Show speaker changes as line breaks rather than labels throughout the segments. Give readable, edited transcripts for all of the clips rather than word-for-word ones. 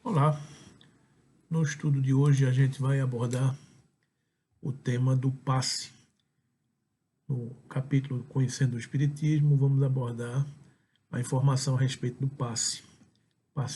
Olá, no estudo de hoje a gente vai abordar o tema do passe. No capítulo Conhecendo o Espiritismo, vamos abordar a informação a respeito do passe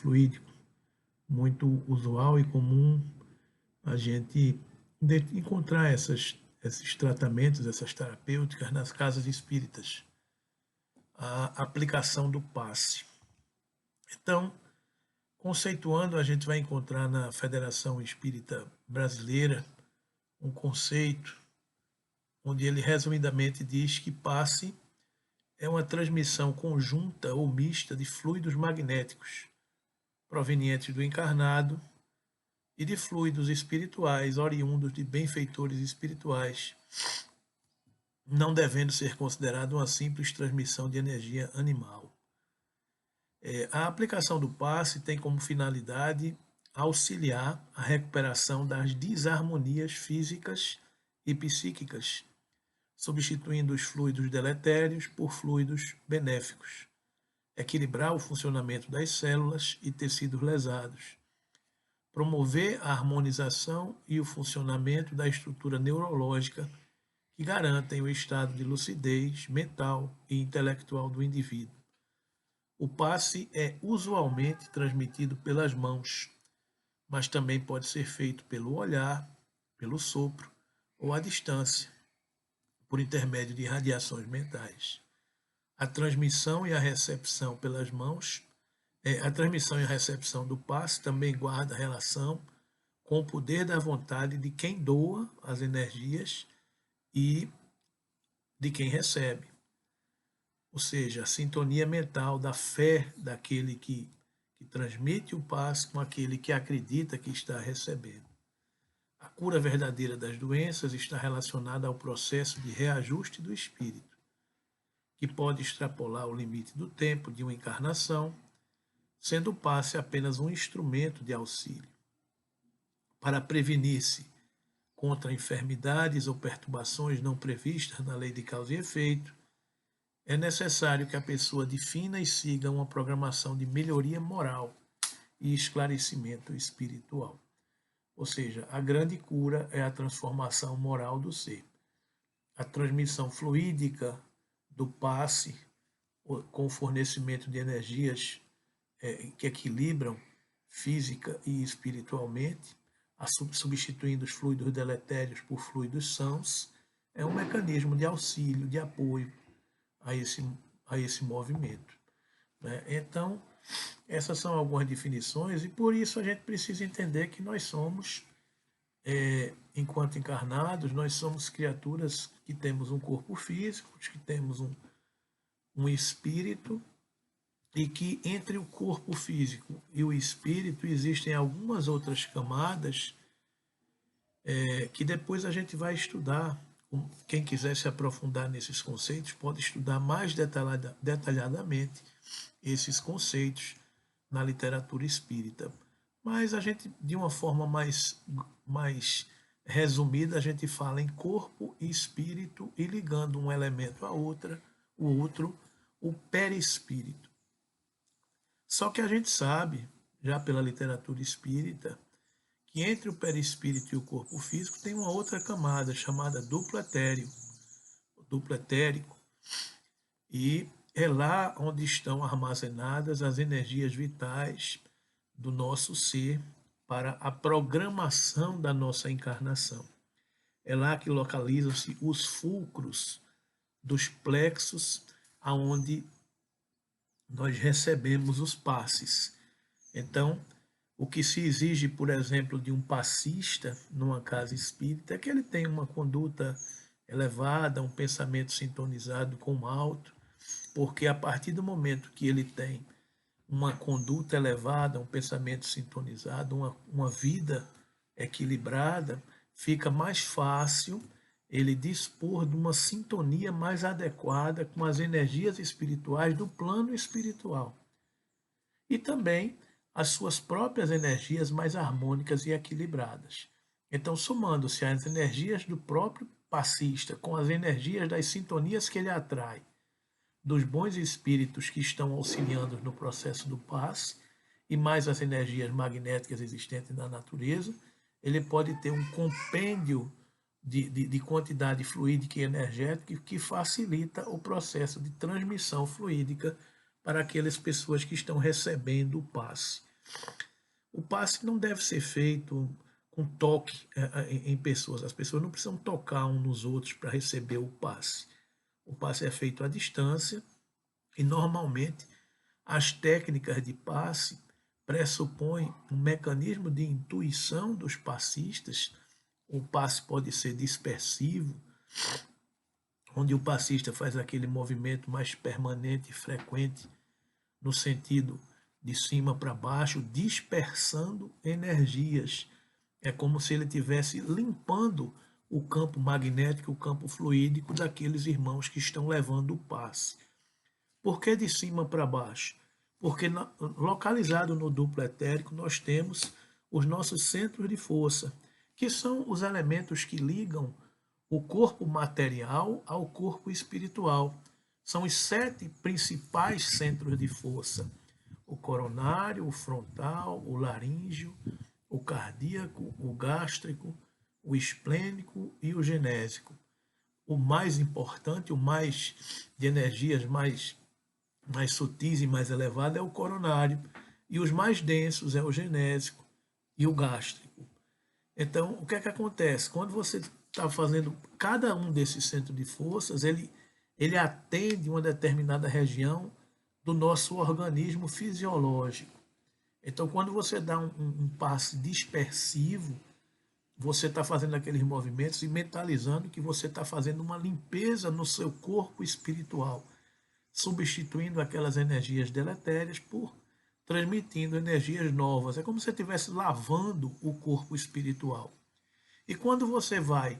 fluídico, muito usual e comum a gente encontrar esses tratamentos, essas terapêuticas nas casas espíritas, a aplicação do passe. Então, conceituando, a gente vai encontrar na Federação Espírita Brasileira um conceito onde ele resumidamente diz que passe é uma transmissão conjunta ou mista de fluidos magnéticos provenientes do encarnado e de fluidos espirituais oriundos de benfeitores espirituais, não devendo ser considerado uma simples transmissão de energia animal. A aplicação do passe tem como finalidade auxiliar a recuperação das desarmonias físicas e psíquicas, substituindo os fluidos deletérios por fluidos benéficos, equilibrar o funcionamento das células e tecidos lesados, promover a harmonização e o funcionamento da estrutura neurológica que garantem o estado de lucidez mental e intelectual do indivíduo. O passe é usualmente transmitido pelas mãos, mas também pode ser feito pelo olhar, pelo sopro ou à distância, por intermédio de radiações mentais. A transmissão e a recepção pelas mãos, a transmissão e a recepção do passe também guarda relação com o poder da vontade de quem doa as energias e de quem recebe. Ou seja, a sintonia mental da fé daquele que transmite o passe com aquele que acredita que está recebendo. A cura verdadeira das doenças está relacionada ao processo de reajuste do espírito, que pode extrapolar o limite do tempo de uma encarnação, sendo o passe apenas um instrumento de auxílio. Para prevenir-se contra enfermidades ou perturbações não previstas na lei de causa e efeito, é necessário que a pessoa defina e siga uma programação de melhoria moral e esclarecimento espiritual. Ou seja, a grande cura é a transformação moral do ser. A transmissão fluídica do passe, com o fornecimento de energias que equilibram física e espiritualmente, substituindo os fluidos deletérios por fluidos sãos, é um mecanismo de auxílio, de apoio a esse movimento. Né? Então, essas são algumas definições e por isso a gente precisa entender que nós somos, enquanto encarnados, nós somos criaturas que temos um corpo físico, que temos um espírito e que entre o corpo físico e o espírito existem algumas outras camadas que depois a gente vai estudar. Quem quiser se aprofundar nesses conceitos pode estudar mais detalhadamente esses conceitos na literatura espírita. Mas a gente, de uma forma mais resumida, a gente fala em corpo e espírito e ligando um elemento a outra, o outro, o perispírito. Só que a gente sabe, já pela literatura espírita, que entre o perispírito e o corpo físico tem uma outra camada chamada duplo etérico, e é lá onde estão armazenadas as energias vitais do nosso ser para a programação da nossa encarnação. É lá que localizam-se os fulcros dos plexos, aonde nós recebemos os passes. Então, o que se exige, por exemplo, de um passista numa casa espírita é que ele tenha uma conduta elevada, um pensamento sintonizado com o alto, porque a partir do momento que ele tem uma conduta elevada, um pensamento sintonizado, uma vida equilibrada, fica mais fácil ele dispor de uma sintonia mais adequada com as energias espirituais do plano espiritual. E também as suas próprias energias mais harmônicas e equilibradas. Então, somando-se as energias do próprio passista com as energias das sintonias que ele atrai, dos bons espíritos que estão auxiliando no processo do passe, e mais as energias magnéticas existentes na natureza, ele pode ter um compêndio de quantidade fluídica e energética que facilita o processo de transmissão fluídica para aquelas pessoas que estão recebendo o passe. O passe não deve ser feito com toque em pessoas. As pessoas não precisam tocar uns nos outros para receber o passe. O passe é feito à distância e, normalmente, as técnicas de passe pressupõem um mecanismo de intuição dos passistas. O passe pode ser dispersivo, onde o passista faz aquele movimento mais permanente e frequente no sentido de cima para baixo, dispersando energias. É como se ele estivesse limpando o campo magnético, o campo fluídico daqueles irmãos que estão levando o passe. Por que de cima para baixo? Porque localizado no duplo etérico nós temos os nossos centros de força, que são os elementos que ligam o corpo material ao corpo espiritual. São os 7 principais centros de força: o coronário, o frontal, o laríngeo, o cardíaco, o gástrico, o esplênico e o genésico. O mais importante, o mais de energias mais sutis e mais elevadas é o coronário, e os mais densos é o genésico e o gástrico. Então, o que é que acontece? Quando você está fazendo cada um desses centros de forças, ele atende uma determinada região do nosso organismo fisiológico. Então, quando você dá um passe dispersivo, você está fazendo aqueles movimentos e mentalizando que você está fazendo uma limpeza no seu corpo espiritual, substituindo aquelas energias deletérias por transmitindo energias novas. É como se você estivesse lavando o corpo espiritual. E quando você vai,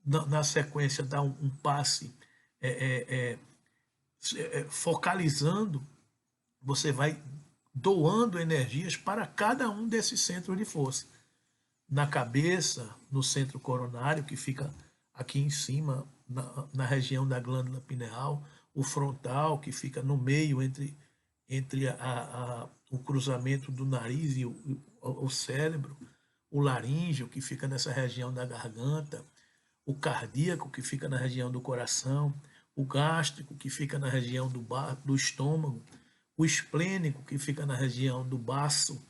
na sequência, dar um passe focalizando, você vai doando energias para cada um desses centros de força. Na cabeça, no centro coronário, que fica aqui em cima, na região da glândula pineal, o frontal, que fica no meio entre o cruzamento do nariz e o cérebro, o laríngeo, que fica nessa região da garganta, o cardíaco, que fica na região do coração, o gástrico, que fica na região do estômago, o esplênico, que fica na região do baço,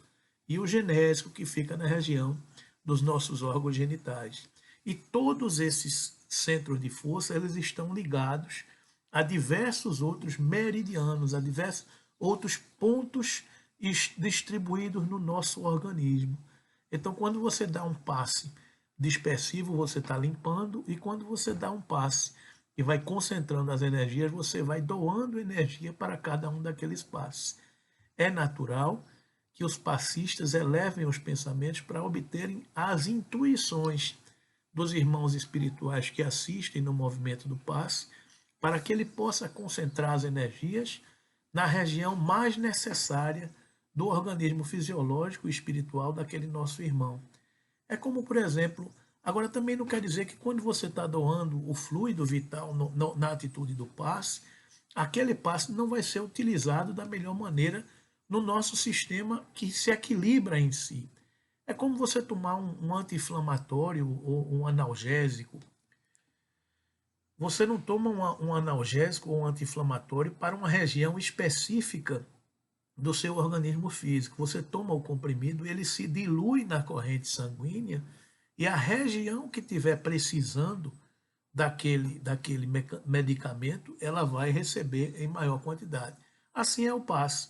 e o genésico, que fica na região dos nossos órgãos genitais. E todos esses centros de força, eles estão ligados a diversos outros meridianos, a diversos outros pontos distribuídos no nosso organismo. Então, quando você dá um passe dispersivo, você está limpando, e quando você dá um passe e vai concentrando as energias, você vai doando energia para cada um daqueles passes. É natural que os passistas elevem os pensamentos para obterem as intuições dos irmãos espirituais que assistem no movimento do passe, para que ele possa concentrar as energias na região mais necessária do organismo fisiológico e espiritual daquele nosso irmão. É como, por exemplo, agora também não quer dizer que quando você está doando o fluido vital na atitude do passe, aquele passe não vai ser utilizado da melhor maneira no nosso sistema que se equilibra em si. É como você tomar um anti-inflamatório ou um analgésico. Você não toma um analgésico ou um anti-inflamatório para uma região específica do seu organismo físico. Você toma o comprimido, ele se dilui na corrente sanguínea, e a região que estiver precisando daquele medicamento, ela vai receber em maior quantidade. Assim é o passe.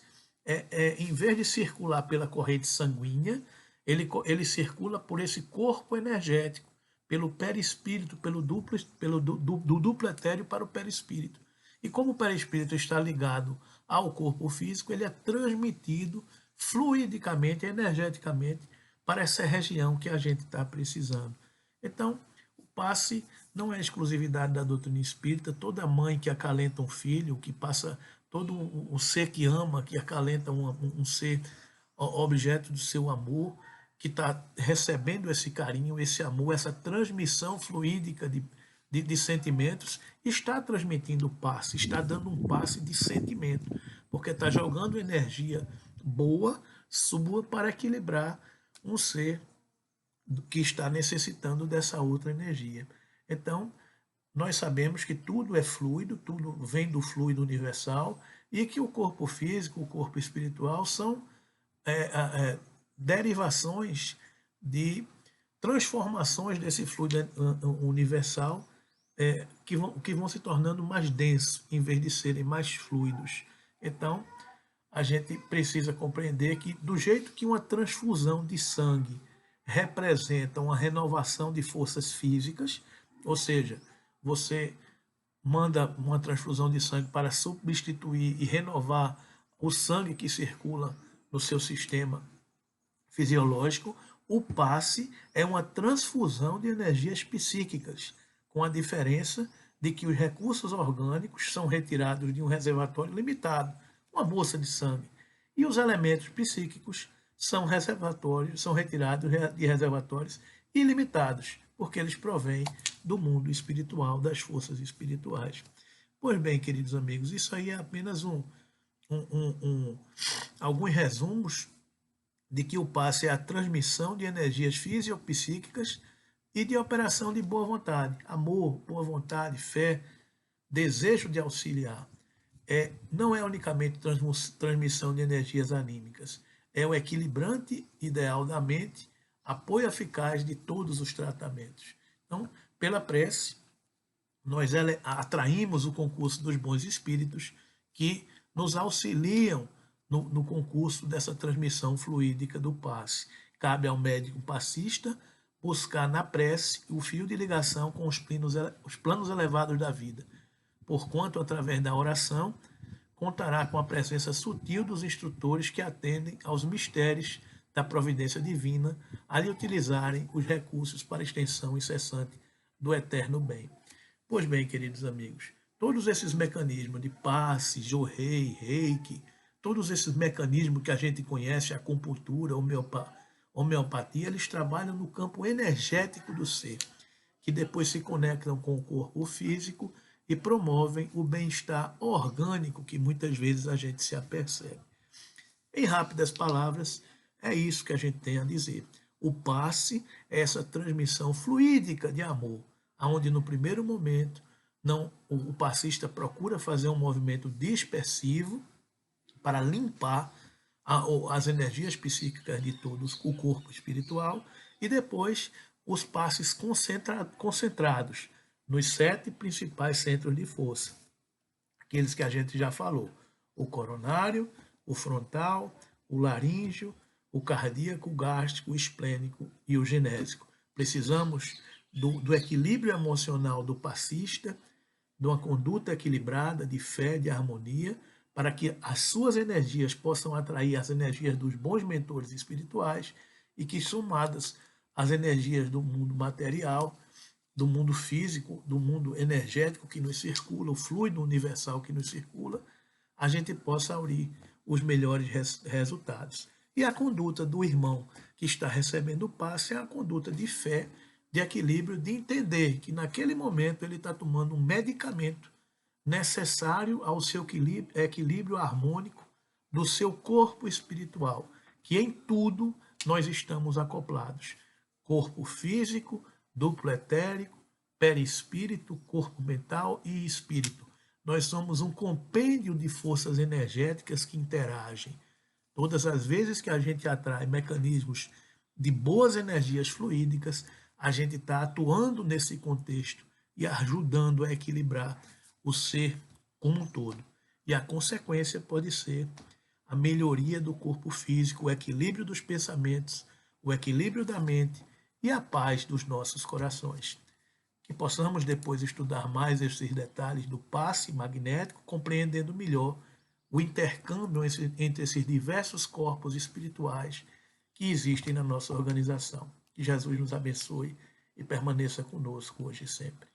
Em vez de circular pela corrente sanguínea, ele circula por esse corpo energético, pelo perispírito, do duplo etéreo para o perispírito. E como o perispírito está ligado ao corpo físico, ele é transmitido fluidicamente, energeticamente, para essa região que a gente está precisando. Então, o passe não é exclusividade da doutrina espírita. Toda mãe que acalenta um filho, que passa, todo o ser que ama, que acalenta um ser objeto do seu amor, que está recebendo esse carinho, esse amor, essa transmissão fluídica de sentimentos, está transmitindo passe, está dando um passe de sentimento, porque está jogando energia boa sua para equilibrar um ser que está necessitando dessa outra energia. Então, nós sabemos que tudo é fluido, tudo vem do fluido universal e que o corpo físico, o corpo espiritual são derivações de transformações desse fluido universal que vão se tornando mais densos em vez de serem mais fluidos. Então, a gente precisa compreender que, do jeito que uma transfusão de sangue representa uma renovação de forças físicas, ou seja, você manda uma transfusão de sangue para substituir e renovar o sangue que circula no seu sistema fisiológico, o passe é uma transfusão de energias psíquicas, com a diferença de que os recursos orgânicos são retirados de um reservatório limitado, uma bolsa de sangue, e os elementos psíquicos são retirados de reservatórios ilimitados, porque eles provêm do mundo espiritual, das forças espirituais. Pois bem, queridos amigos, isso aí é apenas alguns resumos de que o passe é a transmissão de energias fisiopsíquicas e de operação de boa vontade, amor, boa vontade, fé, desejo de auxiliar. Não é unicamente transmissão de energias anímicas, é o equilibrante ideal da mente, apoio eficaz de todos os tratamentos. Então, pela prece, nós atraímos o concurso dos bons espíritos que nos auxiliam no concurso dessa transmissão fluídica do passe. Cabe ao médico passista buscar na prece o fio de ligação com os planos elevados da vida, porquanto, através da oração, contará com a presença sutil dos instrutores que atendem aos mistérios da providência divina, a lhe utilizarem os recursos para a extensão incessante do eterno bem. Pois bem, queridos amigos, todos esses mecanismos de passe, jorrei, reiki, todos esses mecanismos que a gente conhece, a acupuntura, homeopatia, eles trabalham no campo energético do ser, que depois se conectam com o corpo físico e promovem o bem-estar orgânico que muitas vezes a gente se apercebe. Em rápidas palavras, é isso que a gente tem a dizer. O passe é essa transmissão fluídica de amor, onde no primeiro momento o passista procura fazer um movimento dispersivo para limpar as energias psíquicas de todos o corpo espiritual e depois os passes concentrados nos 7 principais centros de força, aqueles que a gente já falou: o coronário, o frontal, o laríngeo, o cardíaco, o gástrico, o esplênico e o genésico. Precisamos do equilíbrio emocional do passista, de uma conduta equilibrada, de fé, de harmonia, para que as suas energias possam atrair as energias dos bons mentores espirituais e que, somadas às energias do mundo material, do mundo físico, do mundo energético que nos circula, o fluido universal que nos circula, a gente possa aurir os melhores resultados. E a conduta do irmão que está recebendo o passe é a conduta de fé, de equilíbrio, de entender que naquele momento ele está tomando um medicamento necessário ao seu equilíbrio harmônico do seu corpo espiritual, que em tudo nós estamos acoplados. Corpo físico, duplo etérico, perispírito, corpo mental e espírito. Nós somos um compêndio de forças energéticas que interagem. Todas as vezes que a gente atrai mecanismos de boas energias fluídicas, a gente está atuando nesse contexto e ajudando a equilibrar o ser como um todo. E a consequência pode ser a melhoria do corpo físico, o equilíbrio dos pensamentos, o equilíbrio da mente e a paz dos nossos corações. Que possamos depois estudar mais esses detalhes do passe magnético, compreendendo melhor o intercâmbio entre esses diversos corpos espirituais que existem na nossa organização. Que Jesus nos abençoe e permaneça conosco hoje e sempre.